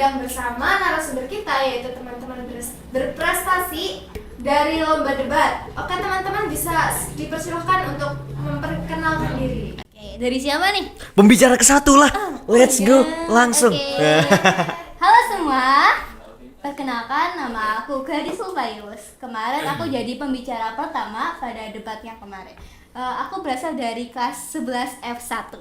sedang bersama narasumber kita, yaitu teman-teman berprestasi dari lomba debat. Oke teman-teman, bisa dipersilahkan untuk memperkenalkan diri. Oke, dari siapa nih? Pembicara ke satu lah. Let's go, langsung. Oke. Halo semua, perkenalkan nama aku Gadis Sulfayus. Kemarin aku jadi pembicara pertama pada debat yang kemarin. Aku berasal dari kelas 11 F1.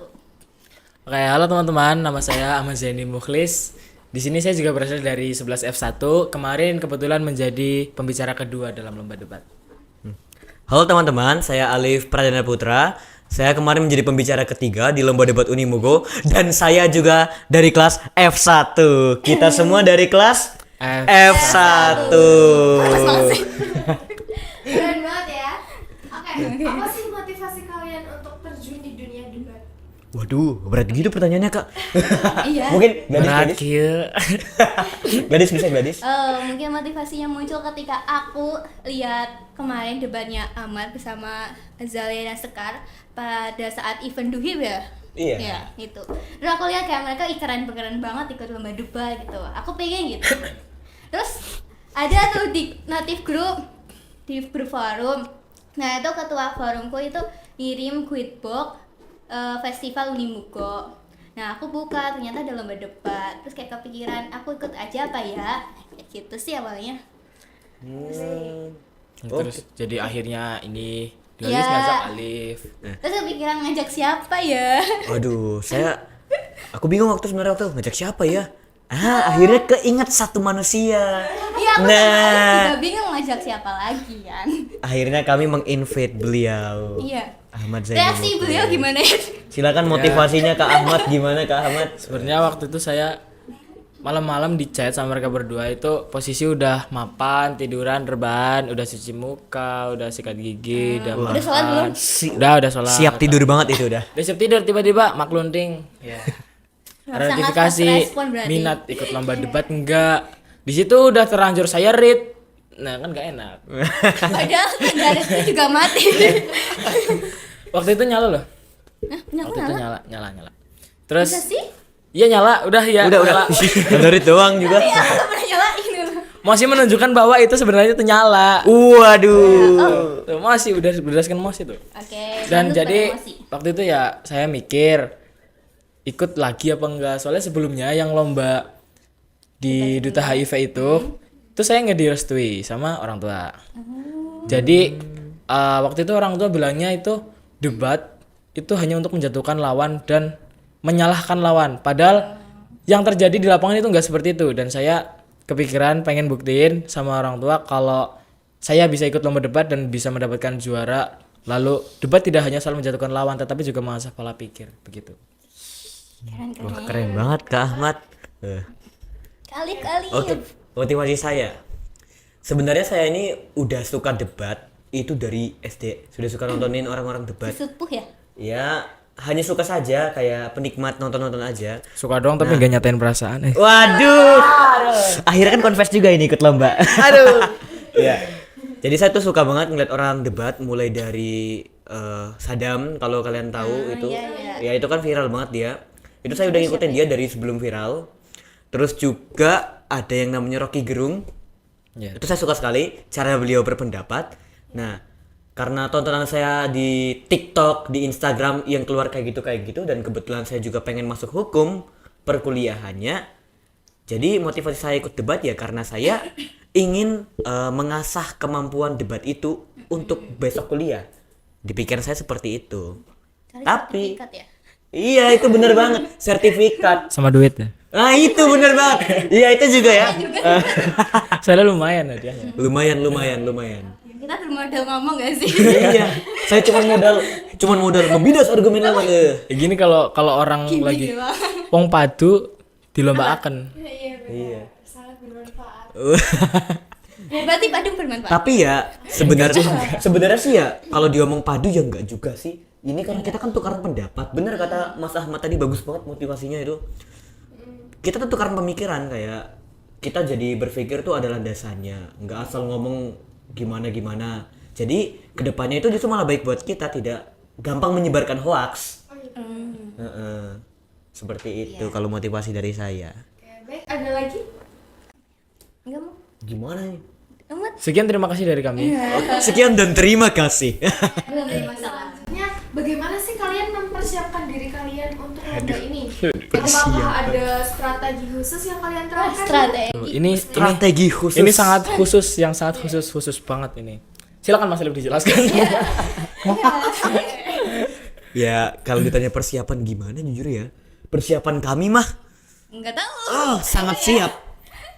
Oke, halo teman-teman, nama saya Ahmad Zaini Mukhlis. Di sini saya juga berasal dari 11 F1. Kemarin kebetulan menjadi pembicara kedua dalam lomba debat. Halo teman-teman, saya Alif Pradana Putra. Saya kemarin menjadi pembicara ketiga di lomba debat Unimogo dan saya juga dari kelas F1. Kita semua dari kelas F1. Keren banget ya. Oke, apa sih motivasi kalian untuk terjun di dunia debat? Waduh, berat gitu pertanyaannya, Kak. Iya. Mungkin Berat Gadis. kieu. Gadis bisa Gadis. Mungkin motivasinya muncul ketika aku lihat kemarin debatnya Ahmad bersama Zaliana Sekar pada saat event Duhib ya. Iya. Ya, itu. Terus aku lihat kayak mereka keren banget ikut lomba debat gitu. Aku pengen gitu. Terus ada tuh di notif grup forum. Nah, itu ketua forumku itu ngirim tweetbox festival Unimogo. Nah, aku buka, ternyata ada lomba debat. Terus kayak kepikiran, aku ikut aja apa ya? Kayak gitu sih awalnya. Terus jadi akhirnya ini Gadis Ya. ngajak Alif. Terus kepikiran ngajak siapa ya? Waduh, aku bingung sebenarnya ngajak siapa ya? Akhirnya keinget satu manusia. Iya, aku juga bingung ngajak siapa lagi kan. Akhirnya kami menginvite beliau. Iya. Ahmad Zaini. Reaksi beliau gimana ya? Silakan motivasinya Kak Ahmad, gimana Kak Ahmad? Sebenarnya waktu itu saya malam-malam di chat sama mereka berdua, itu posisi udah mapan, tiduran, rebahan, udah cuci muka, udah sikat gigi, udah makan. Udah sholat belum? Udah sholat. Siap tidur banget itu udah. Udah siap tidur, tiba-tiba maklunting. Ya. Ada Sangat notifikasi fast respon berarti. minat ikut lomba debat enggak. Di situ udah terlanjur saya read. Nah, kan gak enak. Padahal Garis juga mati. Waktu itu nyala loh. Nah, punya aku Waktu itu nyala. nyala. Terus Bisa sih? iya nyala, udah ya. Udah. nyala. Dari doang juga. Iya, aku pernah nyalain dulu. Masih menunjukkan bahwa itu sebenarnya itu nyala. Waduh. Tuh, masih udah berdasarkan MOS itu. Oke. Dan lanjut jadi pada emosi. waktu itu ya saya mikir ikut lagi apa enggak, soalnya sebelumnya yang lomba di Duta HIV itu saya nggak direstui sama orang tua. Jadi waktu itu orang tua bilangnya itu debat itu hanya untuk menjatuhkan lawan dan menyalahkan lawan, padahal yang terjadi di lapangan itu nggak seperti itu. Dan saya kepikiran pengen buktiin sama orang tua kalau saya bisa ikut lomba debat dan bisa mendapatkan juara. Lalu debat tidak hanya soal menjatuhkan lawan, tetapi juga mengasah pola pikir, begitu. Wah, keren banget Kak Ahmad. Kali-kali. Oke, motivasi saya. Sebenarnya saya ini udah suka debat itu dari SD. Sudah suka nontonin orang-orang debat. Sepuh ya? Ya, hanya suka saja kayak penikmat nonton-nonton aja. Suka doang tapi nggak nyatain perasaan. Waduh. Akhirnya kan confess juga ini ikut lomba. Aduh. Ya. Jadi saya tuh suka banget ngeliat orang debat mulai dari Sadam, kalau kalian tahu itu. iya. Ya itu kan viral banget dia. Itu saya udah ngikutin dia dari sebelum viral. Terus juga ada yang namanya Rocky Gerung. Ya. Itu saya suka sekali cara beliau berpendapat. Nah, karena tontonan saya di TikTok, di Instagram yang keluar kayak gitu dan kebetulan saya juga pengen masuk hukum perkuliahannya. Jadi motivasi saya ikut debat ya karena saya ingin mengasah kemampuan debat itu untuk besok kuliah. Di pikiran saya seperti itu. Cari Tapi sertifikat ya? iya itu bener banget, sertifikat. Sama duit ya. Nah itu bener banget. Iya itu juga ya. Saya lumayan hadiahnya. Lumayan. Kita bermodal ngomong gak sih? Iya, saya cuman modal membidas argumen lawan. Ya gini kalau orang lagi doang. wong padu dilombaakan. Iya. Sangat bermanfaat. Ya, berarti padu bermanfaat. Tapi ya sebenarnya sih ya kalau diomong padu ya enggak juga sih. Ini kan kita kan tukaran pendapat. Bener kata Mas Ahmad tadi, bagus banget motivasinya itu. Kita tuh tukaran pemikiran, kayak kita jadi berpikir tuh ada landasannya, nggak asal ngomong gimana. Jadi kedepannya itu justru malah baik buat kita, tidak gampang menyebarkan hoaks. Seperti itu kalau motivasi dari saya. Oke, baik. Ada Ada lagi? Enggak mau. Gimana nih? Amat. Sekian, terima kasih dari kami. Sekian dan terima kasih. Belum ada masalah. Selanjutnya, bagaimana sih kalian mempersiapkan diri kalian untuk lomba ini? Apakah ada strategi khusus yang kalian terapkan? Strategi. Ini Strategi khusus. ini sangat khusus, yang sangat khusus banget ini. Silakan Mas lebih dijelaskan. Ya, kalau ditanya persiapan gimana jujur ya. Persiapan kami mah Enggak tahu. sangat siap.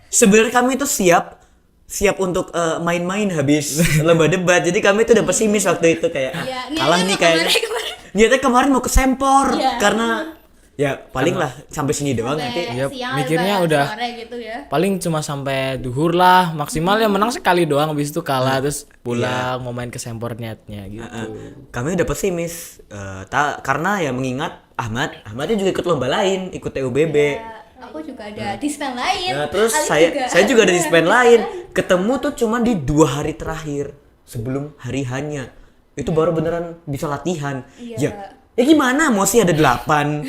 Sebenarnya kami itu siap untuk main-main habis lomba debat. Jadi kami itu udah pesimis waktu itu kayak Iya, kalah nih kayaknya. kemarin. Niatnya kemarin mau ke Sempor Iya. karena ya paling lah sampai sini doang nanti. Ya, Siang mikirnya sampai udah sore gitu ya. paling cuma sampai duhur lah, maksimal ya menang sekali doang, habis itu kalah terus pulang mau main ke Sempor niatnya gitu. Kami udah pesimis karena ya mengingat Ahmadnya juga ikut lomba lain, ikut TUBB. Aku juga ada dispen lain. Nah, terus Ali saya juga ada dispen lain. Ketemu tuh cuma di 2 hari terakhir sebelum hari hanya. Itu baru beneran bisa latihan. Iya. Ya gimana? Mau sih ada 8.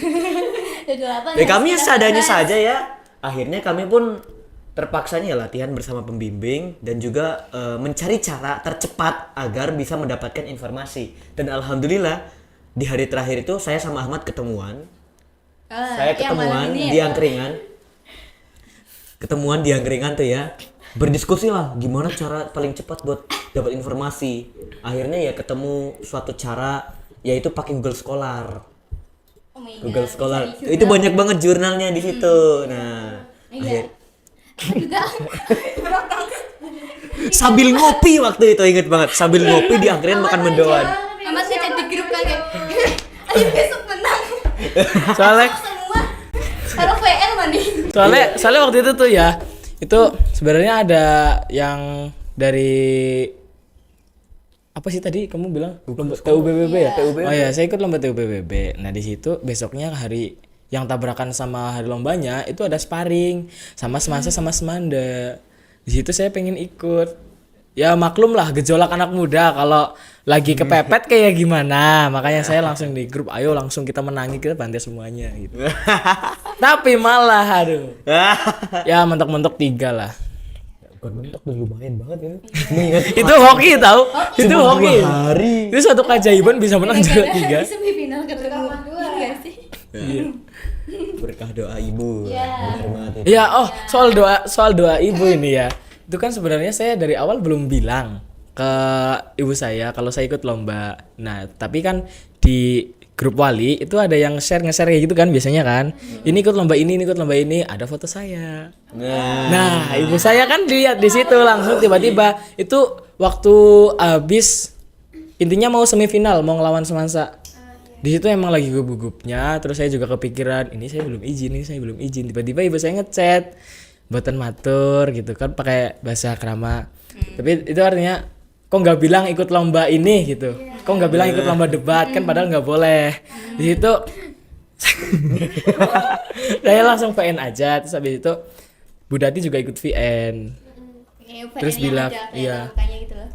Ada 8. Ya kami seadanya saja ya. Akhirnya kami pun terpaksanya ya latihan bersama pembimbing dan juga mencari cara tercepat agar bisa mendapatkan informasi. Dan alhamdulillah di hari terakhir itu saya sama Ahmad ketemuan. Saya ketemuan di angkringan. Ketemuan di angkringan tuh ya. Berdiskusi lah gimana cara paling cepat buat dapat informasi. Akhirnya ya ketemu suatu cara yaitu pakai Google Scholar. Oh my God, Google Scholar. bisa di Itu jurnal. banyak banget jurnalnya di situ. Nah, Iya. Aku juga. sambil ngopi waktu itu inget banget. Sambil ngopi di angkringan makan mendoan. Amat ngechat di grup kan kayak. Ayo besok menang. Soalnya Semua. Kalau VL mandi. soalnya waktu itu tuh ya, itu sebenarnya ada yang dari apa sih tadi kamu bilang lomba TUBBB ya? Oh ya, saya ikut lomba TUBBB. Nah, di situ besoknya hari yang tabrakan sama hari lombanya itu ada sparring sama Semansa sama Semanda. Di situ saya pengen ikut. Ya maklum lah gejolak anak muda kalau lagi kepepet kayak gimana. Makanya saya langsung di grup, ayo langsung kita menangi, kita bantai semuanya gitu. Tapi malah aduh. Ya mentok-mentok 3 lah. Bukan mentok udah lumayan banget ini. Mengingat Itu hoki tahu. Itu cuma hoki. 2 hari. Itu satu keajaiban bisa menang juara 3. Di semifinal ketemu. Iya sih. Iya. Berkah doa ibu. Benar banget itu. Iya, oh soal doa ibu ini ya. Itu kan sebenarnya saya dari awal belum bilang ke ibu saya kalau saya ikut lomba. Nah, tapi kan di grup wali itu ada yang nge-share kayak gitu kan biasanya kan. Ini ikut lomba ini ikut lomba ini, ada foto saya. Nah, ibu saya kan lihat di situ langsung tiba-tiba itu waktu habis intinya mau semifinal, mau ngelawan Semansa. Di situ emang lagi gugup-gugupnya, terus saya juga kepikiran, ini saya belum izin. Tiba-tiba ibu saya ngechat, buatan matur gitu kan pakai bahasa krama. Tapi itu artinya kok nggak bilang ikut lomba ini gitu. Kok nggak bilang ikut lomba debat kan padahal nggak boleh. Di situ saya langsung VN aja, terus habis itu Bu Dati juga ikut VN. Terus bilang, iya.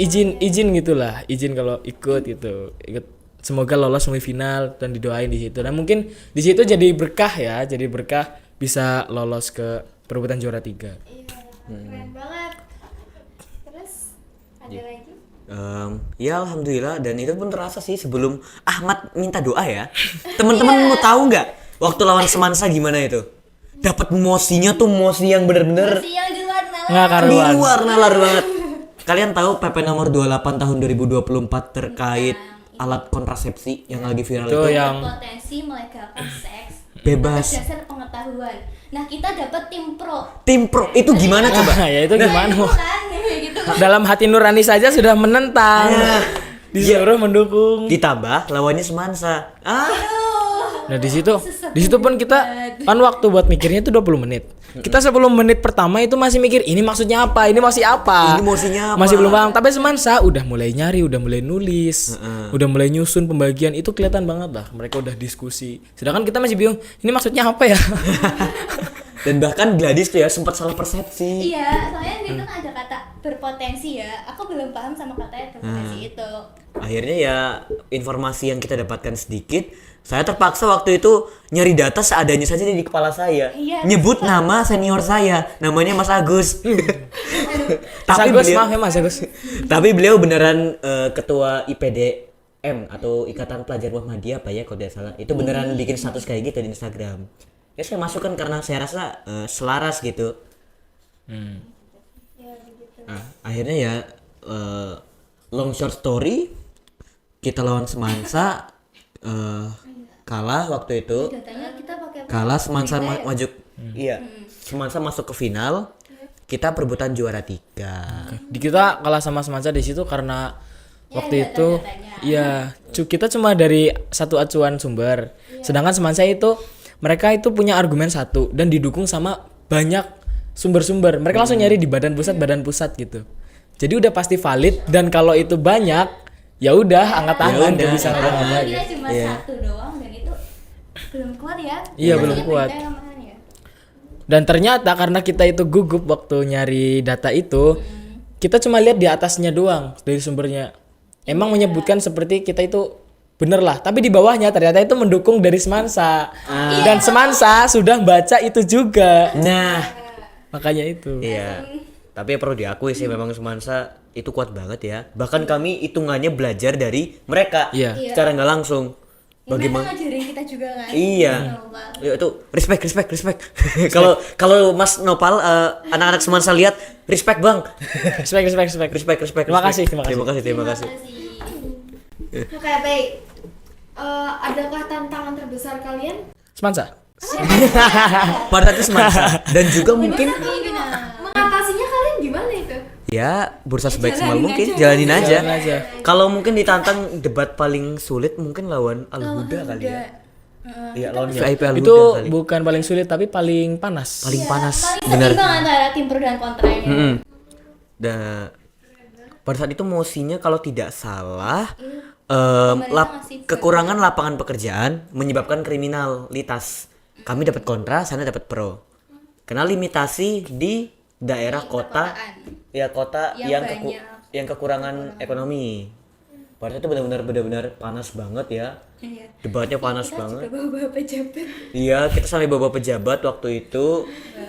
Izin gitulah, izin kalau ikut gitu. Ikut semoga lolos semifinal dan didoain di situ. Dan mungkin di situ jadi berkah ya, jadi berkah bisa lolos ke perebutan juara 3. Iya, keren banget. Terus ada lagi? Ya alhamdulillah dan itu pun terasa sih sebelum Ahmad minta doa ya. Teman-teman mau tahu nggak waktu lawan Semansa gimana itu? Dapat mosinya tuh mosi yang bener-bener Siang di luar nalar. Nggak di karuan. luar nalar banget. Kalian tahu PP nomor 28 tahun 2024 terkait alat kontrasepsi yang lagi viral Itu itu? yang Potensi melegalkan seks Bebas. atas dasar pengetahuan. Nah, kita dapat tim pro. Tim pro itu gimana coba? ya itu gimana? Itu kan gitu. Dalam hati nurani saja sudah menentang. Disuruh mendukung. Ditambah lawannya Semansa. Nah, di situ pun kita kan waktu buat mikirnya itu 20 menit. Kita 10 menit pertama itu masih mikir ini maksudnya apa, ini masih apa. Ini mosinya apa? Masih belum paham. Tapi Semansa udah mulai nyari, udah mulai nulis, udah mulai nyusun pembagian, itu kelihatan banget lah. Mereka udah diskusi. Sedangkan kita masih bingung, ini maksudnya apa ya? Dan bahkan Gladys tuh ya sempat salah persepsi. Iya, soalnya di situ kan ada kata berpotensi ya. Aku belum paham sama kata berpotensi itu. Akhirnya ya informasi yang kita dapatkan sedikit. Saya terpaksa waktu itu nyari data seadanya saja di kepala saya. Iya, Nyebut nama senior saya, namanya Mas Agus. Tapi Agus, beliau, maaf ya Mas Agus. tapi beliau beneran ketua IPDM atau Ikatan Pelajar Muhammadiyah apa ya kalau tidak salah. Itu beneran bikin status kayak gitu di Instagram. Ya saya masukkan karena saya rasa selaras gitu. Nah, akhirnya ya long short story, kita lawan Semansa, kalah waktu itu. Datanya kita pakai Kalah Semansa maju. Iya. Semansa masuk ke final. Kita perebutan juara 3. Di kita kalah sama Semansa di situ karena waktu itu data-datanya. ya kita cuma dari satu acuan sumber. Sedangkan Semansa itu mereka itu punya argumen satu dan didukung sama banyak sumber-sumber. Mereka langsung nyari di badan pusat gitu. Jadi udah pasti valid dan kalau itu banyak ya udah angkat tangan udah. gak bisa ngomong lagi. kita cuma Iya. satu doang dan itu belum kuat ya. Iya, Biasanya belum kuat. berita yang mana ya? Dan ternyata karena kita itu gugup waktu nyari data itu, kita cuma lihat di atasnya doang dari sumbernya. Emang menyebutkan seperti kita itu bener lah, tapi di bawahnya ternyata itu mendukung dari Semansa. Dan Semansa sudah baca itu juga. Nah, Makanya itu. iya. Tapi perlu diakui sih memang Semansa itu kuat banget ya. Bahkan kami hitungannya belajar dari mereka Iya. secara nggak langsung. Mereka Bagaimana? ngajarin kita juga kan. Iya. Nopal. Ya itu respect. Kalau Mas Nopal anak-anak Semansa lihat respect Bang. Respect. Terima kasih. Terima kasih. Oke, baik. Adakah tantangan terbesar kalian? Semansa. Pada saat itu Semansa dan juga mungkin Mengatasinya kalian gimana itu? ya berusaha sebaik Jalanin mungkin aja. jalanin aja. Jalanin aja. Kalau mungkin ditantang debat paling sulit mungkin lawan Al-Huda kali ya. Iya, lawan VIP Al-Huda Itu kali. bukan paling sulit tapi paling panas. Paling panas. Paling Benar. seimbang antara tim pro dan kontranya. Dan pada saat itu mosinya kalau tidak salah ngasih kekurangan lapangan pekerjaan menyebabkan kriminalitas. Kami dapat kontra, sana dapat pro. Karena limitasi di daerah kota, ya kota Yang yang kekurangan ekonomi. Pada saat itu benar-benar panas banget ya. Iya. Debatnya panas Kita banget. juga bawa pejabat Iya, kita sampai bawa pejabat waktu itu.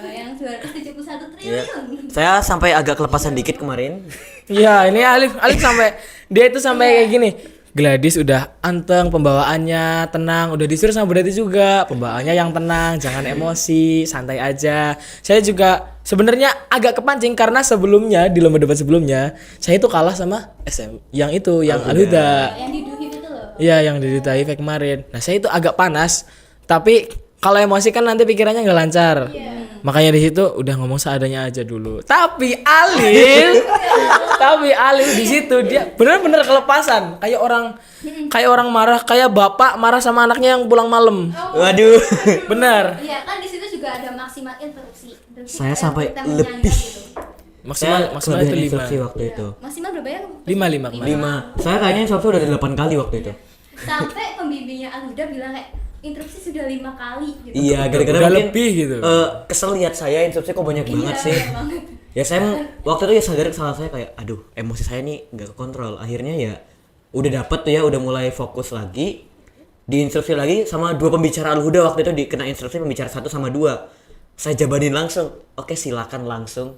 yang 271 Ya. triliun. Saya sampai agak kelepasan dikit kemarin. Iya, ini Alif sampai dia itu sampai kayak gini. Gladys udah anteng pembawaannya, tenang, udah disuruh sama Berarti juga pembawaannya yang tenang, jangan emosi, santai aja. Saya juga sebenarnya agak kepancing karena sebelumnya di lomba debat sebelumnya saya itu kalah sama SM yang Al-Huda. Yang diduhin itu loh. Iya, yang di Duta Efek kemarin. Nah, saya itu agak panas, tapi kalau emosi kan nanti pikirannya nggak lancar. Makanya di situ udah ngomong seadanya aja dulu. Tapi Alif di situ dia benar-benar kelepasan, kayak orang marah, kayak bapak marah sama anaknya yang pulang malam. Waduh. Benar. Iya, kan di situ juga ada maksimal interupsi. Saya sampai kita menyangga lebih. gitu. Maksimal itu kelebihan 5. instruksi waktu itu. Maksimal berapa ya? 5 kemarin. 5. Saya kayaknya instruksi udah 8 kali waktu itu. Sampai pembimbingnya Al-Huda bilang kayak interupsi sudah 5 kali gitu. Iya, gara-gara Udah mungkin lebih gitu. kesel lihat saya instruksi kok banyak banget sih. banget. Ya saya waktu itu ya sadar kesalahan saya kayak aduh, emosi saya nih nggak kekontrol. Akhirnya ya udah dapet tuh ya, udah mulai fokus lagi. Diinstruksi lagi sama dua pembicara Al-Huda waktu itu dikena instruksi pembicara 1 sama 2. Saya jabanin langsung. Oke, silakan langsung.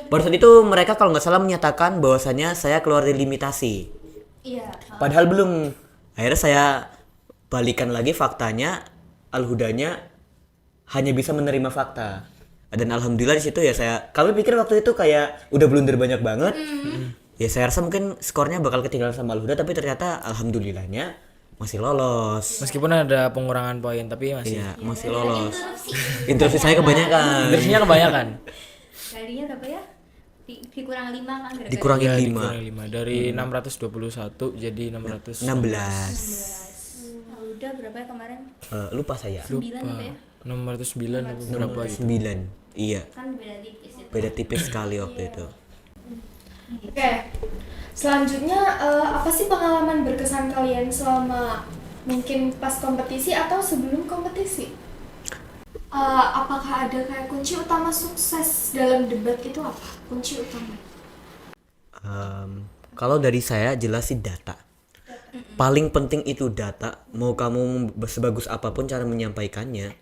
Pada saat itu mereka kalau nggak salah menyatakan bahwasannya saya keluar dari limitasi. Iya. Padahal belum. Akhirnya saya balikan lagi faktanya, Al-Hudanya hanya bisa menerima fakta. Dan alhamdulillah di situ ya kami pikir waktu itu kayak udah blunder banyak banget. Ya saya rasa mungkin skornya bakal ketinggalan sama Al-Huda, tapi ternyata alhamdulillahnya masih lolos. Meskipun ada pengurangan poin tapi masih. Iya, masih lolos. Interupsi saya kebanyakan. Interupsinya kebanyakan. Tadinya berapa ya? Dikurang 5 kan gara-gara. Dikurangin 5. Dikurang 5 dari 621 jadi 600. 16. Al-Huda berapa ya kemarin? Lupa saya. 9 gitu ya? 609 atau berapa gitu. 9. Iya. Kan beda tipis itu. Beda tipis sekali waktu itu. Oke. Selanjutnya apa sih pengalaman berkesan kalian selama mungkin pas kompetisi atau sebelum kompetisi? apakah ada kayak kunci utama sukses dalam debat itu apa? Kunci utama. Kalau dari saya jelas sih data. Paling penting itu data. Mau kamu sebagus apapun cara menyampaikannya,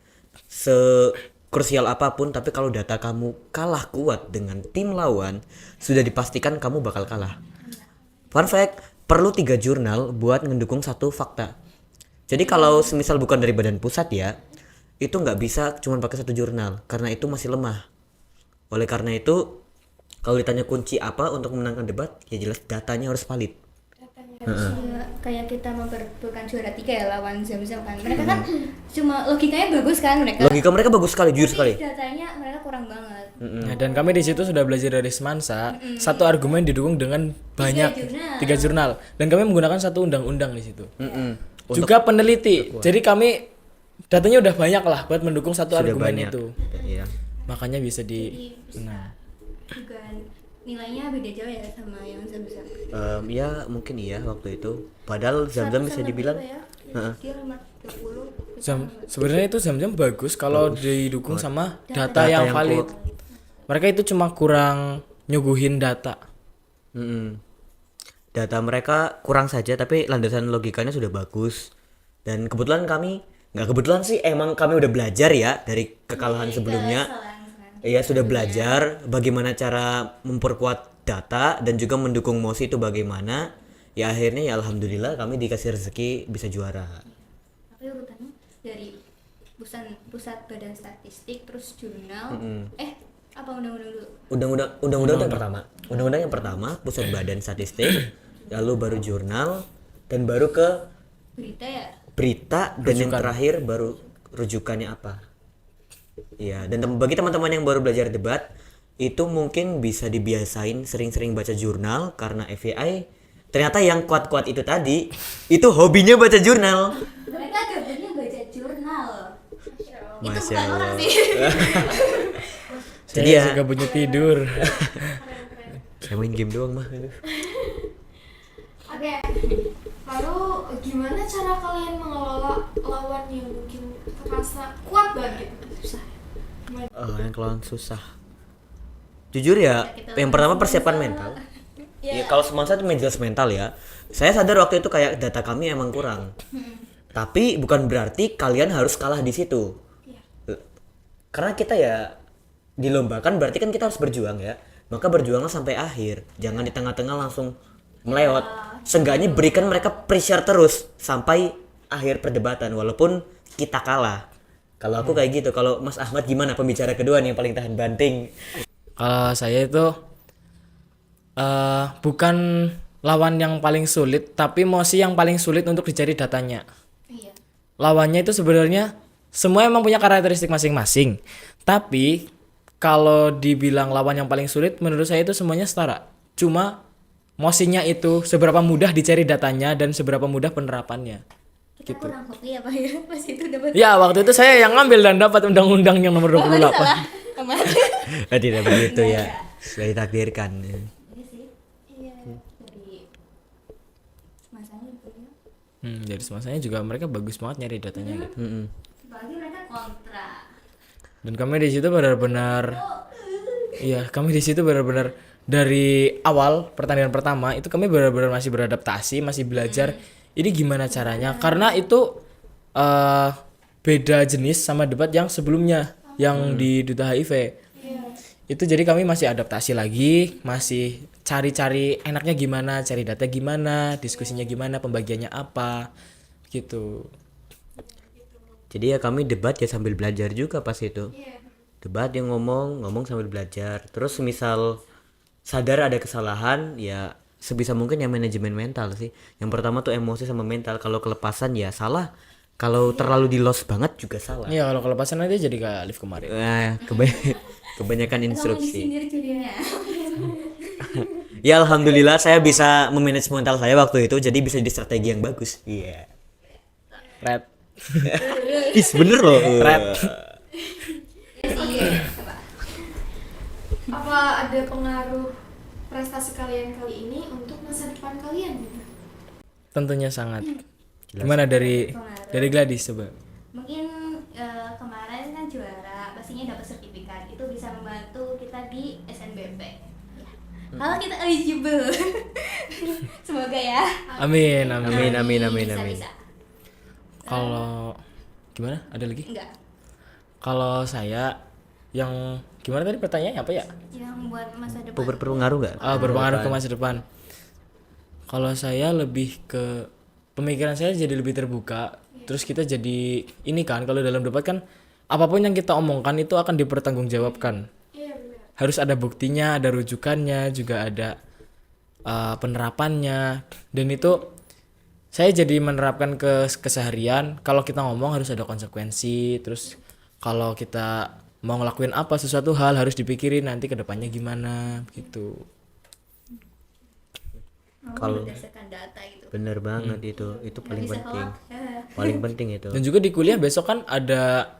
sekrusial apapun, tapi kalau data kamu kalah kuat dengan tim lawan, sudah dipastikan kamu bakal kalah. Fun fact, perlu 3 jurnal buat ngedukung satu fakta. Jadi kalau semisal bukan dari badan pusat ya, itu nggak bisa cuma pakai 1 jurnal, karena itu masih lemah. Oleh karena itu, kalau ditanya kunci apa untuk memenangkan debat, ya jelas datanya harus valid. Ya, kayak kita memperebutkan juara 3 ya lawan Zam-Zam kan. Mereka kan cuma logikanya bagus kan mereka. Logika mereka bagus sekali, jujur sekali. Datanya mereka kurang banget. Nah, dan kami di situ sudah belajar dari Semansa, satu argumen didukung dengan banyak 3 jurnal dan kami menggunakan satu undang-undang di situ. Juga peneliti. Jadi kami datanya udah banyak lah buat mendukung satu Sudah argumen banyak. itu. Iya. Makanya bisa Jadi bisa nah. juga nilainya beda jauh ya sama yang Zam-Zam. Ya mungkin iya waktu itu. Padahal Zam-Zam bisa dibilang ya. Dia 520. Sebenarnya itu Zam-Zam bagus kalau didukung sama data yang yang valid. kuat. Mereka itu cuma kurang nyuguhin data. Data mereka kurang saja, tapi landasan logikanya sudah bagus. Dan kebetulan kami, nggak kebetulan sih, emang kami udah belajar ya dari kekalahan sebelumnya. Iya, sudah belajar bagaimana cara memperkuat data dan juga mendukung mosi itu bagaimana. Ya akhirnya ya alhamdulillah kami dikasih rezeki bisa juara. Tapi urutannya dari pusat badan statistik terus jurnal. Apa undang-undang dulu? Undang-undang yang pertama. Undang-undang yang pertama pusat badan statistik, lalu baru jurnal, dan baru ke Berita ya. berita, dan yang terakhir baru rujukannya apa. Iya, dan bagi teman-teman yang baru belajar debat, itu mungkin bisa dibiasain sering-sering baca jurnal, karena FYI ternyata yang kuat-kuat itu tadi itu hobinya baca jurnal. Mereka gabungnya baca jurnal. Itu Masya bukan orang Allah. sih. Jadi Saya ya juga punya tidur. saya main game doang mah. Oke. Lalu gimana cara kalian mengelola lawan yang mungkin terasa kuat banget? Susah. Yang lawan susah. Jujur ya, yang pertama persiapan mental. Ya, kalau semangat itu jelas mental ya. Saya sadar waktu itu kayak data kami emang kurang. Tapi bukan berarti kalian harus kalah di situ. Karena kita ya dilombakan, berarti kan kita harus berjuang ya. Maka berjuanglah sampai akhir. Jangan di tengah-tengah langsung melewat. Seenggaknya berikan mereka pressure terus sampai akhir perdebatan walaupun kita kalah. Kalau aku kayak gitu. Kalau Mas Ahmad gimana, pembicara kedua nih yang paling tahan banting? Kalau saya itu bukan lawan yang paling sulit, tapi mosi yang paling sulit untuk dicari datanya. Iya. Lawannya itu sebenarnya semua emang punya karakteristik masing-masing. Tapi kalau dibilang lawan yang paling sulit, menurut saya itu semuanya setara. Cuma mosinya itu seberapa mudah dicari datanya dan seberapa mudah penerapannya. Kita kurang hoki apa ya pas itu dapat. Ya, waktu itu saya yang ngambil dan dapat undang-undang yang nomor 28. Salah. Aman. Tidak begitu ya. Sudah ditakdirkan. Iya sih. Iya. Dari masanya gitu ya. Dari semasanya juga mereka bagus banget nyari datanya gitu. Apalagi mereka kontra. Dan kami di situ benar-benar kami di situ benar-benar dari awal pertandingan pertama itu kami benar-benar masih beradaptasi, masih belajar ini gimana caranya, karena itu beda jenis sama debat yang sebelumnya yang di Duta HIV. Itu jadi kami masih adaptasi lagi, masih cari-cari enaknya gimana, cari data gimana, diskusinya gimana, pembagiannya apa gitu. Jadi ya kami debat ya sambil belajar juga pas itu. Debat yang ngomong sambil belajar. Terus misal sadar ada kesalahan ya sebisa mungkin ya manajemen mental sih. Yang pertama tuh emosi sama mental. Kalau kelepasan ya salah. Kalau terlalu di loss banget juga salah. Iya, kalau kelepasan nanti jadi kayak live kemarin. Kebanyakan instruksi. Sendiri jadinya. Ya alhamdulillah saya bisa memanage mental saya waktu itu, jadi bisa di strategi yang bagus. Iya. Red. Is bener loh. Red. Apa ada pengaruh prestasi kalian kali ini untuk masa depan kalian gitu? Tentunya sangat. Gimana dari Gladys coba? Mungkin kemarin kan juara Kalau kita eligible. Semoga ya. Amin, Amin, amin, amin, Bisa, amin. bisa. Kalau gimana? Ada lagi? Enggak. Kalau saya yang gimana tadi pertanyaannya apa ya? Yang buat masa depan. Berpengaruh nggak? Berpengaruh ke masa depan. Kalau saya lebih ke pemikiran saya jadi lebih terbuka. Terus kita jadi ini kan kalau dalam debat kan apapun yang kita omongkan itu akan dipertanggungjawabkan. Harus ada buktinya, ada rujukannya, juga ada penerapannya. Dan itu saya jadi menerapkan ke keseharian. Kalau kita ngomong harus ada konsekuensi. Terus kalau kita mau ngelakuin apa sesuatu hal harus dipikirin nanti ke depannya gimana gitu. Kalau Berdasarkan data gitu. bener banget itu paling Bisa penting. hoax. Ya. Paling penting itu. Dan juga di kuliah besok kan ada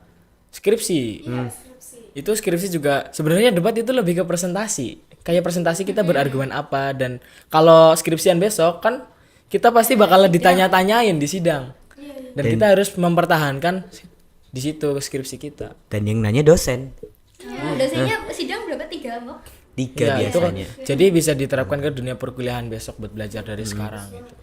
skripsi. Itu skripsi juga sebenarnya debat itu lebih ke presentasi. Kayak presentasi kita berargumen apa, dan kalau skripsian besok kan kita pasti bakalan ditanya-tanyain di sidang. Dan kita harus mempertahankan di situ skripsi kita. Dan yang nanya dosen. Dosennya sidang berapa? 3 mbak? 3 Ya, itu kan. biasanya. Jadi bisa diterapkan ke dunia perkuliahan besok buat belajar dari sekarang gitu.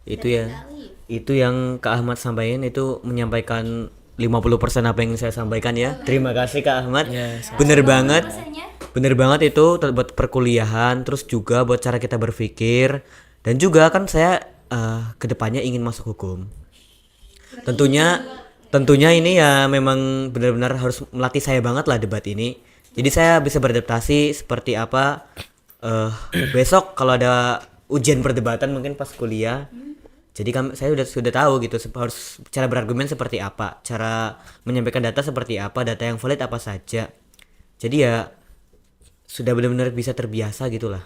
Itu ya. Itu yang Kak Ahmad sampaikan itu menyampaikan 50% apa yang saya sampaikan ya. Terima kasih Kak Ahmad. Yes. Bener banget. Dosennya Bener banget itu buat perkuliahan, terus juga buat cara kita berpikir, dan juga kan saya kedepannya ingin masuk hukum. Tentunya ini ya memang benar-benar harus melatih saya banget lah debat ini. Jadi saya bisa beradaptasi seperti apa besok kalau ada ujian perdebatan mungkin pas kuliah. Jadi saya sudah tahu gitu harus cara berargumen seperti apa, cara menyampaikan data seperti apa, data yang valid apa saja. Jadi ya sudah benar-benar bisa terbiasa gitulah.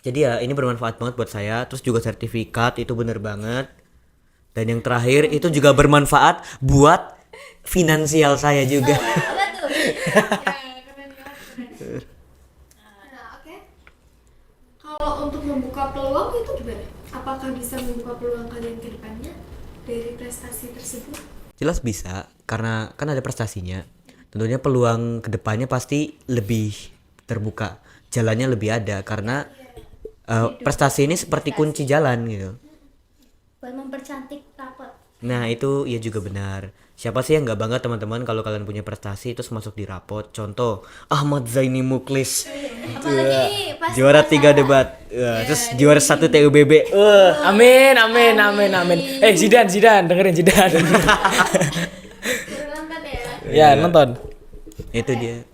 Jadi ya ini bermanfaat banget buat saya. Terus juga sertifikat itu bener banget. Dan yang terakhir itu juga bermanfaat buat finansial saya juga. apa tuh? Nah, oke. Kalau untuk membuka peluang itu gimana? Apakah bisa membuka peluang kalian ke depannya dari prestasi tersebut? Jelas bisa karena kan ada prestasinya. Tentunya peluang kedepannya pasti lebih terbuka. Jalannya lebih ada karena prestasi ini seperti kunci jalan gitu. Buat mempercantik rapot. Nah itu ya juga benar. Siapa sih yang nggak bangga teman-teman kalau kalian punya prestasi terus masuk di rapot. Contoh Ahmad Zaini Muklis Apalagi pas juara 3 debat. Terus juara 1 TUBB. Amin, amin, amin, amin. Zidan, dengerin Zidan. Nonton ya. Ya, nonton. Itu dia.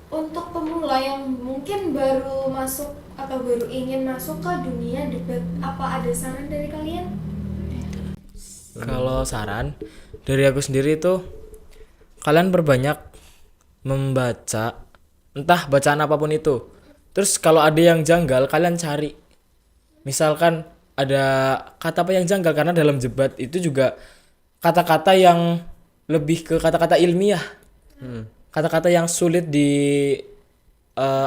Untuk pemula yang mungkin baru masuk atau baru ingin masuk ke dunia debat, apa ada saran dari kalian? Kalau saran dari aku sendiri itu kalian perbanyak membaca, entah bacaan apapun itu. Terus kalau ada yang janggal kalian cari. Misalkan ada kata apa yang janggal, karena dalam debat itu juga kata-kata yang lebih ke kata-kata ilmiah. Kata-kata yang sulit di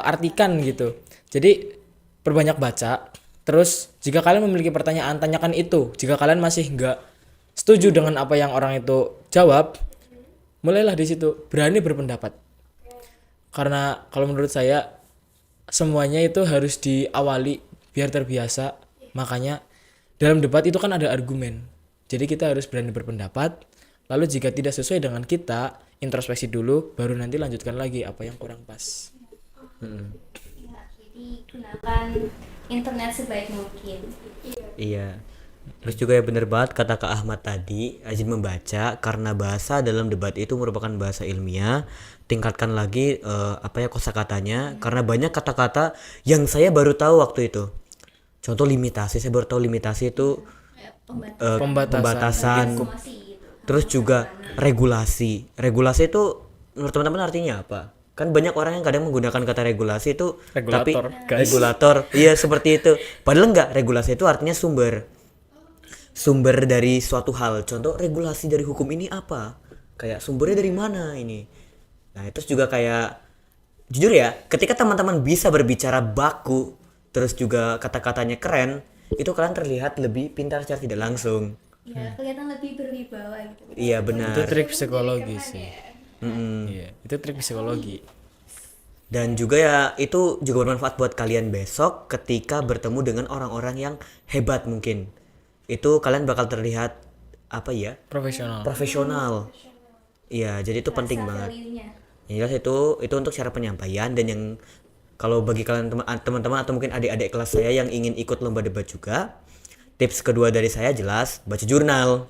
artikan gitu. Jadi perbanyak baca. Terus jika kalian memiliki pertanyaan, tanyakan itu. Jika kalian masih nggak setuju dengan apa yang orang itu jawab, mulailah di situ berani berpendapat. Karena kalau menurut saya semuanya itu harus diawali biar terbiasa. Makanya dalam debat itu kan ada argumen. Jadi kita harus berani berpendapat. Lalu jika tidak sesuai dengan kita, introspeksi dulu, baru nanti lanjutkan lagi apa yang kurang pas. Ya, jadi gunakan internet sebaik mungkin. Iya. Terus juga ya bener banget kata Kak Ahmad tadi, rajin membaca karena bahasa dalam debat itu merupakan bahasa ilmiah. Tingkatkan lagi kosakatanya karena banyak kata-kata yang saya baru tahu waktu itu. Contoh limitasi, saya baru tahu limitasi itu pembatasan. Informasi gitu. Terus juga regulasi. Regulasi itu menurut teman-teman artinya apa? Kan banyak orang yang kadang menggunakan kata regulasi itu Regulator, tapi guys. regulator. Iya seperti itu. Padahal enggak, regulasi itu artinya sumber dari suatu hal. Contoh regulasi dari hukum ini apa? Kayak sumbernya dari mana ini? Nah, terus juga kayak jujur ya, ketika teman-teman bisa berbicara baku terus juga kata-katanya keren, itu kalian terlihat lebih pintar secara tidak langsung. Ya, kelihatan lebih berwibawa gitu. Iya benar. Itu trik psikologi sih. Iya, itu trik psikologi. Dan juga ya itu juga bermanfaat buat kalian besok ketika bertemu dengan orang-orang yang hebat mungkin. Itu kalian bakal terlihat apa ya? Profesional. Profesional. Iya, jadi itu penting banget. Value-nya. Ya jelas itu untuk cara penyampaian. Dan yang kalau bagi kalian teman-teman atau mungkin adik-adik kelas saya yang ingin ikut lomba debat juga, tips kedua dari saya jelas baca jurnal.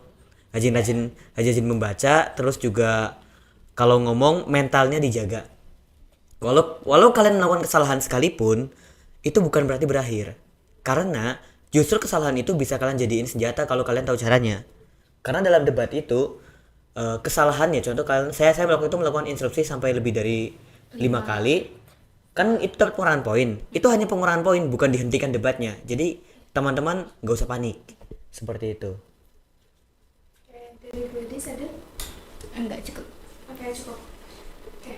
Rajin membaca, terus juga kalau ngomong mentalnya dijaga. Walau kalian melakukan kesalahan sekalipun, itu bukan berarti berakhir. Karena justru kesalahan itu bisa kalian jadiin senjata kalau kalian tahu caranya. Karena dalam debat itu kesalahannya, contoh kalian saya melakukan instruksi sampai lebih dari 5 kali, kan itu dapat pengurangan poin. Itu hanya pengurangan poin, bukan dihentikan debatnya. Jadi teman-teman gak usah panik. Seperti itu. Oke, dari Gladys ada? Enggak cukup. Oke, cukup. Oke.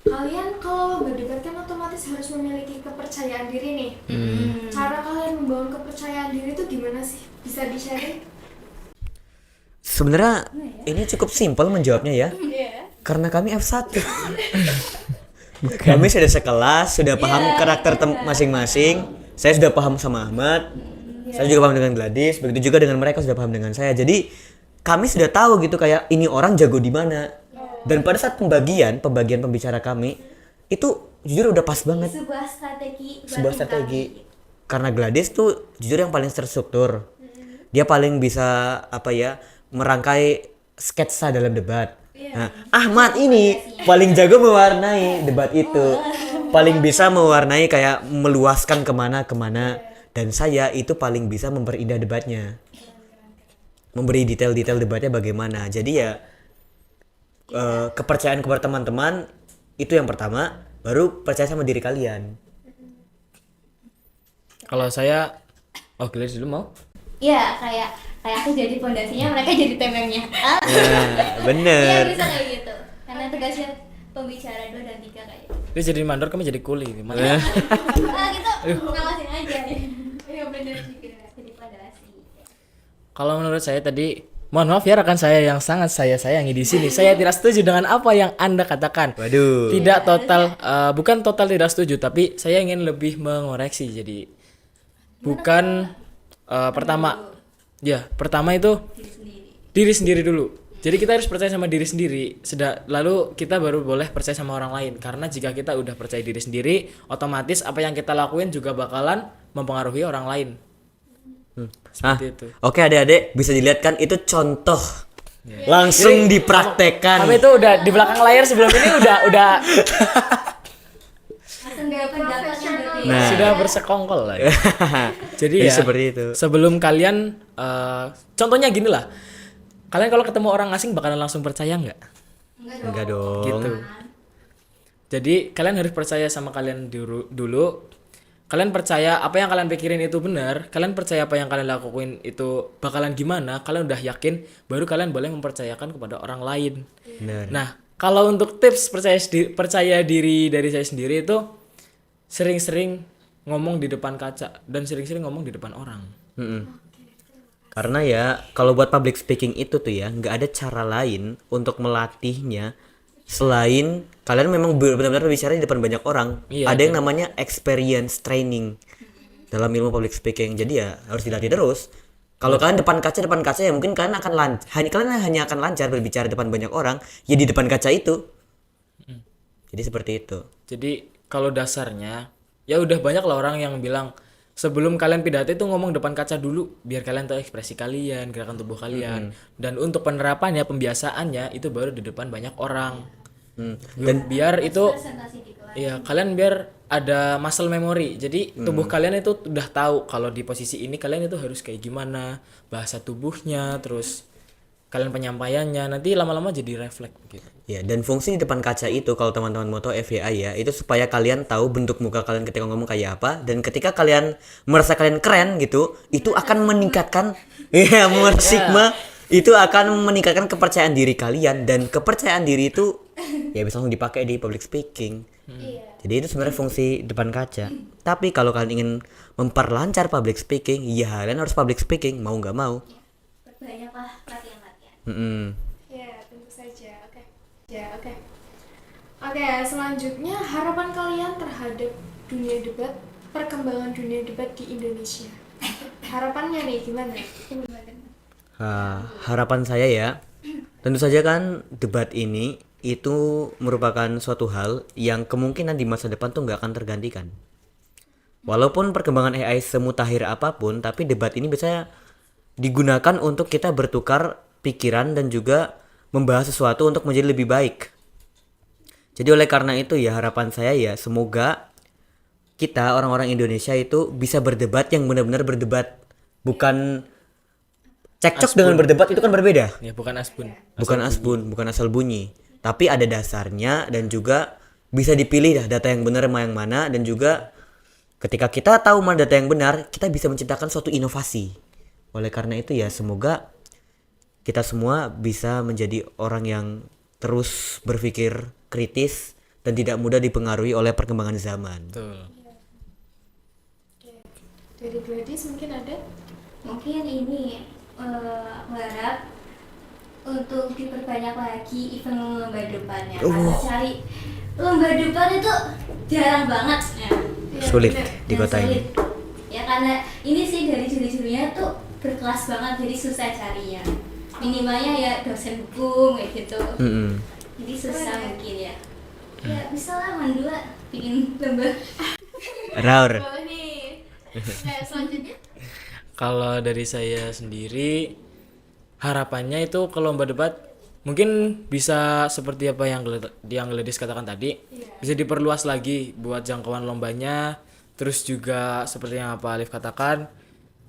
Kalian kalau berdebat kan otomatis harus memiliki kepercayaan diri nih. Cara kalian membangun kepercayaan diri itu gimana sih? Bisa di-sharing? Sebenarnya ini cukup simpel menjawabnya ya. Iya. Karena kami F1. Kami sudah sekelas, sudah paham karakter masing-masing. Saya sudah paham sama Ahmad. Saya juga paham dengan Gladys, begitu juga dengan mereka sudah paham dengan saya. Jadi kami sudah tahu gitu kayak ini orang jago di mana. Dan pada saat pembagian pembicara kami itu jujur udah pas banget. Sebuah Strategi. Karena Gladys tuh jujur yang paling terstruktur. Dia paling bisa merangkai sketsa dalam debat. Nah, Ahmad ini paling jago mewarnai debat itu. Paling bisa mewarnai kayak meluaskan kemana. Dan saya itu paling bisa memperindah debatnya. Memberi detail-detail debatnya bagaimana. Jadi ya kepercayaan kepada teman-teman itu yang pertama, baru percaya sama diri kalian. Kalau saya Gladys dulu mau? Iya, kayak aku jadi pondasinya, mereka jadi temengnya. Nah, bener. Iya, bisa kayak gitu. Karena tugasnya pembicara 2 dan 3 kayak gitu. Dia jadi mandor, kami jadi kuli. Gitu ngawasin aja. Iya, benar juga. Jadi pondasi. Kalau menurut saya tadi, mohon maaf ya rekan saya yang sangat saya sayangi di sini. Saya tidak setuju dengan apa yang Anda katakan. Waduh. Tidak total, bukan total tidak setuju, tapi saya ingin lebih mengoreksi. Jadi bukan pertama itu diri sendiri dulu. Jadi kita harus percaya sama diri sendiri. Lalu kita baru boleh percaya sama orang lain. Karena jika kita udah percaya diri sendiri, otomatis apa yang kita lakuin juga bakalan mempengaruhi orang lain. Seperti itu. Oke adik-adik, bisa dilihat kan itu contoh. Langsung dipraktekkan. Kami itu udah di belakang layar sebelum ini udah Langsung gak pendapat yang berbeda. Nah. sudah bersekongkol lah. Ya. Jadi Jadi ya seperti itu. sebelum kalian contohnya gini lah. Kalian kalau ketemu orang asing bakalan langsung percaya nggak? Enggak dong. Gitu. Jadi kalian harus percaya sama kalian dulu. Kalian percaya apa yang kalian pikirin itu benar. Kalian percaya apa yang kalian lakuin itu bakalan gimana. Kalian udah yakin, baru kalian boleh mempercayakan kepada orang lain. Benar. Nah, kalau untuk tips percaya diri dari saya sendiri itu sering-sering ngomong di depan kaca dan sering-sering ngomong di depan orang. Karena ya kalau buat public speaking itu tuh ya nggak ada cara lain untuk melatihnya selain kalian memang benar-benar berbicara di depan banyak orang. Iya, Ada yang namanya experience training dalam ilmu public speaking. Jadi ya harus dilatih terus. Kalau kalian depan kaca ya mungkin kalian akan hanya akan lancar berbicara depan banyak orang ya di depan kaca itu. Jadi seperti itu. Jadi kalau dasarnya ya udah banyak lah orang yang bilang sebelum kalian pidato itu ngomong depan kaca dulu biar kalian tahu ekspresi kalian, gerakan tubuh kalian. Dan untuk penerapannya, pembiasaannya itu baru di depan banyak orang. Dan biar itu Presentasi di kelas. ya kalian biar ada muscle memory. Jadi tubuh kalian itu udah tahu kalau di posisi ini kalian itu harus kayak gimana, bahasa tubuhnya, terus kalian penyampaiannya nanti lama-lama jadi refleks gitu. Ya, dan fungsi di depan kaca itu kalau teman-teman mau tahu FYI ya, itu supaya kalian tahu bentuk muka kalian ketika ngomong kayak apa, dan ketika kalian merasa kalian keren gitu, itu akan meningkatkan sigma, itu akan meningkatkan kepercayaan diri kalian, dan kepercayaan diri itu ya bisa langsung dipakai di public speaking. Jadi itu sebenarnya fungsi depan kaca. Tapi kalau kalian ingin memperlancar public speaking, ya kalian harus public speaking mau nggak mau. Banyaklah latihan-latihan. Ya, tentu saja. Oke. Oke, selanjutnya harapan kalian terhadap dunia debat, perkembangan dunia debat di Indonesia. Harapannya nih gimana? Harapan saya ya, tentu saja kan debat ini itu merupakan suatu hal yang kemungkinan di masa depan tuh nggak akan tergantikan. Walaupun perkembangan AI semutakhir apapun, tapi debat ini biasanya digunakan untuk kita bertukar pikiran dan juga membahas sesuatu untuk menjadi lebih baik. Jadi oleh karena itu ya harapan saya ya semoga kita orang-orang Indonesia itu bisa berdebat yang benar-benar berdebat, bukan cekcok dengan berdebat itu kan berbeda. Ya bukan asbun. Bukan asbun, bukan asal bunyi, tapi ada dasarnya dan juga bisa dipilih dah data yang benar yang mana, dan juga ketika kita tahu mana data yang benar, kita bisa menciptakan suatu inovasi. Oleh karena itu ya semoga kita semua bisa menjadi orang yang terus berpikir kritis dan tidak mudah dipengaruhi oleh perkembangan zaman. Betul. Dari Gladys mungkin ada? Mungkin ini berharap untuk diperbanyak lagi event lomba depannya. Karena cari lomba depan itu jarang banget ya. Sulit bener. di kota ini. Sulit. Ya karena ini sih dari juri-jurinya tuh berkelas banget, jadi susah carinya. Minimalnya ya dosen hukum kayak gitu. Jadi susah mungkin ya. Ya bisa lah Mandua bikin lomba. Raur. Boleh nih. Nah, selanjutnya? Kalau dari saya sendiri harapannya itu ke lomba debat mungkin bisa seperti apa yang Gladys katakan tadi, bisa diperluas lagi buat jangkauan lombanya. Terus juga seperti yang apa Alif katakan,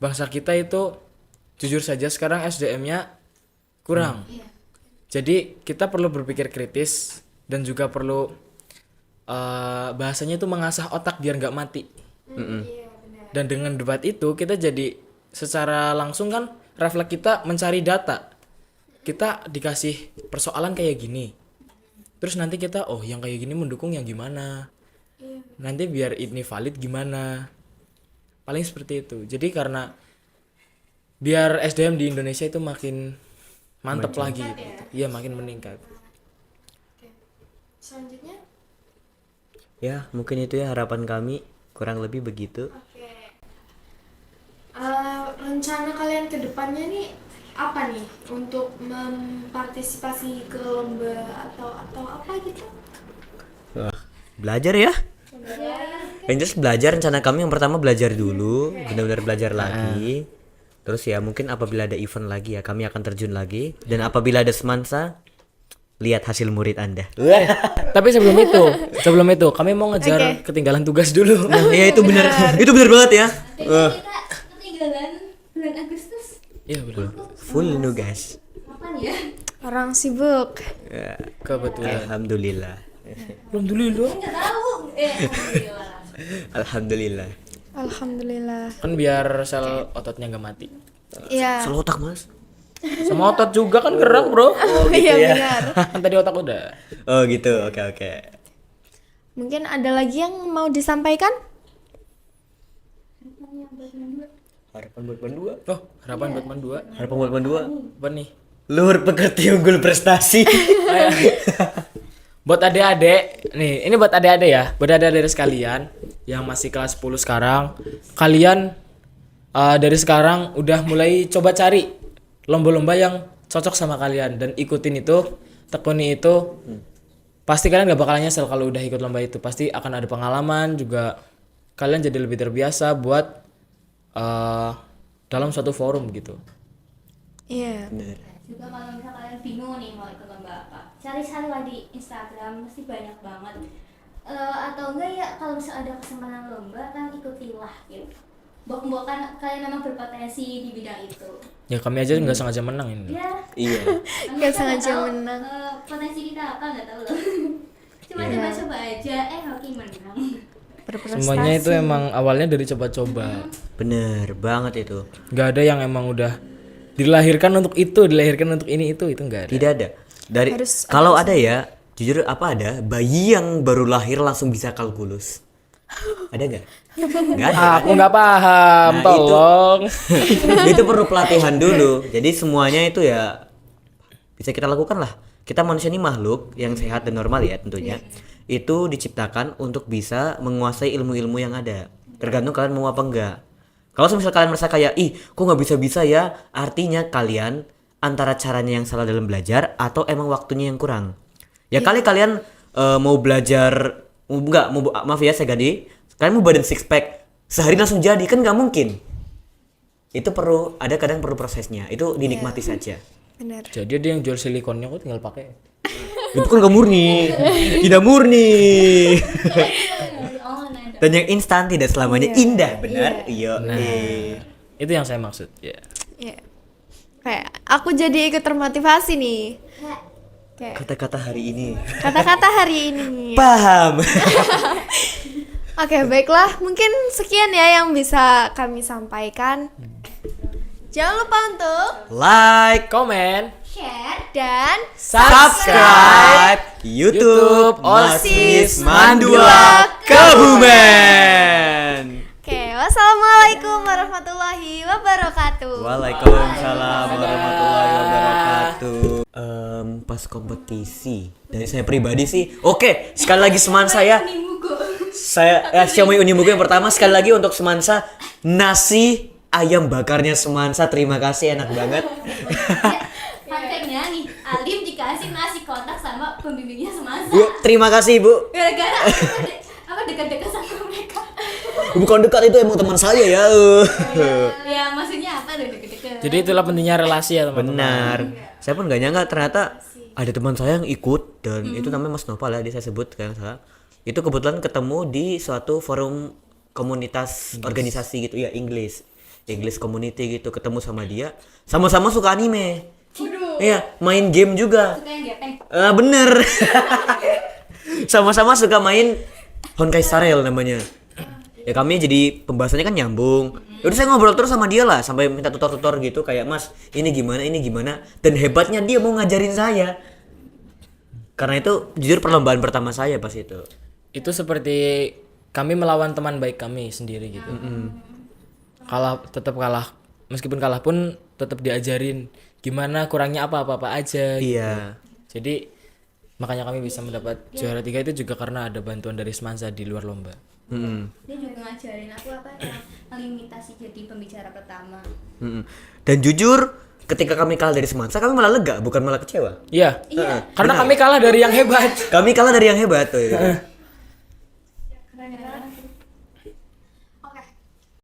bangsa kita itu jujur saja sekarang SDM-nya kurang. Jadi kita perlu berpikir kritis dan juga perlu bahasanya itu mengasah otak biar nggak mati. Iya, benar. Dan dengan debat itu kita jadi secara langsung kan refleks kita mencari data. Kita dikasih persoalan kayak gini. Terus nanti kita yang kayak gini mendukung yang gimana? Nanti biar ini valid gimana? Paling seperti itu. Jadi karena biar SDM di Indonesia itu makin mantap lagi gitu. Iya, makin meningkat. Oke. Selanjutnya? Ya, mungkin itu ya harapan kami, kurang lebih begitu. Oke. Rencana kalian ke depannya nih apa nih untuk mempartisipasi ke lomba atau apa gitu? Belajar ya. Yang jelas belajar, rencana kami yang pertama belajar dulu, benar-benar belajar lagi. Terus ya mungkin apabila ada event lagi ya kami akan terjun lagi, dan apabila ada semansa lihat hasil murid Anda. Tapi sebelum itu kami mau ngejar ketinggalan tugas dulu. Nah, ya itu benar. Itu benar banget ya. Kita ketinggalan bulan Agustus. Iya betul. Full nugas. Kapan ya? Orang sibuk. Ya, Kebetulan. alhamdulillah. Alhamdulillah. Enggak tahu. Alhamdulillah. Alhamdulillah. Alhamdulillah. Kan biar sel ototnya nggak mati. Iya. Selalu otak Mas. Sama otot juga kan gerak, Bro. Iya benar. Kan tadi otak udah. Oh gitu. Oke. Mungkin ada lagi yang mau disampaikan? Harapan buat Mandua. Oh, harapan buat Mandua. Harapan buat Mandua. Apa nih? Luhur pekerti unggul prestasi. Buat adik-adik, nih, ini buat adik-adik ya. Buat adik-adik sekalian yang masih kelas 10 sekarang, kalian dari sekarang udah mulai coba cari lomba-lomba yang cocok sama kalian dan ikutin itu, tekuni itu. Pasti kalian gak bakalan nyesel kalau udah ikut lomba itu. Pasti akan ada pengalaman juga. Kalian jadi lebih terbiasa buat dalam suatu forum gitu. Iya. Juga kalau misalnya kalian bingung nih mau ikut lomba apa, cari-cari lah di Instagram, pasti banyak banget. Atau enggak ya kalau misalnya ada kesempatan lomba kan ikutilah gitu. Mbok kan kalian memang berpotensi di bidang itu. Ya kami aja nggak sengaja menang ini. Ya. Iya. Nggak sengaja menang. Potensi kita apa nggak tahu loh. Cuma coba-coba aja, Hoki menang. Semuanya itu emang awalnya dari coba-coba. Bener banget itu. Nggak ada yang emang udah dilahirkan untuk itu, dilahirkan untuk ini itu nggak ada. Tidak ada. Dari kalau ada ya, jujur ada bayi yang baru lahir langsung bisa kalkulus. Ada nggak? Nggak ada. Aku nggak paham, Nah, tolong. Itu perlu pelatihan dulu. Jadi semuanya itu ya bisa kita lakukan lah. kita manusia ini makhluk yang sehat dan normal ya tentunya. Itu diciptakan untuk bisa menguasai ilmu-ilmu yang ada. Tergantung kalian mau apa enggak. Kalau misal kalian merasa kayak, ih kok nggak bisa-bisa ya, artinya kalian antara caranya yang salah dalam belajar atau emang waktunya yang kurang. Ya kali kalian mau belajar, maaf ya saya ganti, kalian mau badan six pack sehari langsung jadi, kan nggak mungkin. Itu kadang perlu prosesnya, itu dinikmati saja. Benar. Jadi dia yang jual silikonnya kok tinggal pakai. Itu kan gak murni, tidak murni. Oh, nah, Dan yang instan tidak selamanya indah, benar? Iya. Itu yang saya maksud. Ya. Iya. Kayak aku jadi ikut termotivasi nih. Kayak Kata-kata hari ini. kata-kata hari ini. Paham. Oke, baiklah. Mungkin sekian ya yang bisa kami sampaikan. Jangan lupa untuk Like, Komen. share. dan subscribe YouTube OSIS Mandula Kebumen. Oke, wassalamualaikum warahmatullahi wabarakatuh. Waalaikumsalam warahmatullahi wabarakatuh. Pas kompetisi dari saya pribadi sih, oke, sekali lagi seman saya Xiaomi Unimugo yang pertama, sekali lagi untuk semansa nasi ayam bakarnya semansa, terima kasih, enak banget. Faktornya nih, Alim dikasih nasi kotak sama pembimbingnya semasa. Bu, terima kasih Bu. Gara-gara apa dekat-dekat sama mereka. Bukan dekat, itu emang teman saya ya. Ya maksudnya apa dekat-dekat. Jadi itulah pentingnya relasi ya teman-teman. Benar. Saya pun gak nyangka ternyata ada teman saya yang ikut dan itu namanya Mas Nopal ya, dia saya sebut kayak salah. Itu kebetulan ketemu di suatu forum komunitas organisasi gitu ya, English community gitu, ketemu sama dia, sama-sama suka anime. Iya, main game juga. Suka yang gepeng. Bener. Sama-sama suka main Honkai Star Rail namanya. Ya kami jadi pembahasannya kan nyambung. Udah saya ngobrol terus sama dia lah sampai minta tutor-tutor gitu kayak, Mas ini gimana, dan hebatnya dia mau ngajarin saya. Karena itu jujur perlombaan pertama saya pas itu. Itu seperti kami melawan teman baik kami sendiri gitu. Tetap kalah, meskipun kalah pun tetap diajarin gimana kurangnya apa aja gitu. Iya. Jadi makanya kami bisa mendapat juara 3 itu juga karena ada bantuan dari Semansa di luar lomba. Dia juga ngajarin aku apa limitasi jadi pembicara pertama. Dan jujur ketika kami kalah dari Semansa, kami malah lega, bukan malah kecewa. Iya. Karena kami kalah dari yang hebat. Kami kalah dari yang hebat tuh.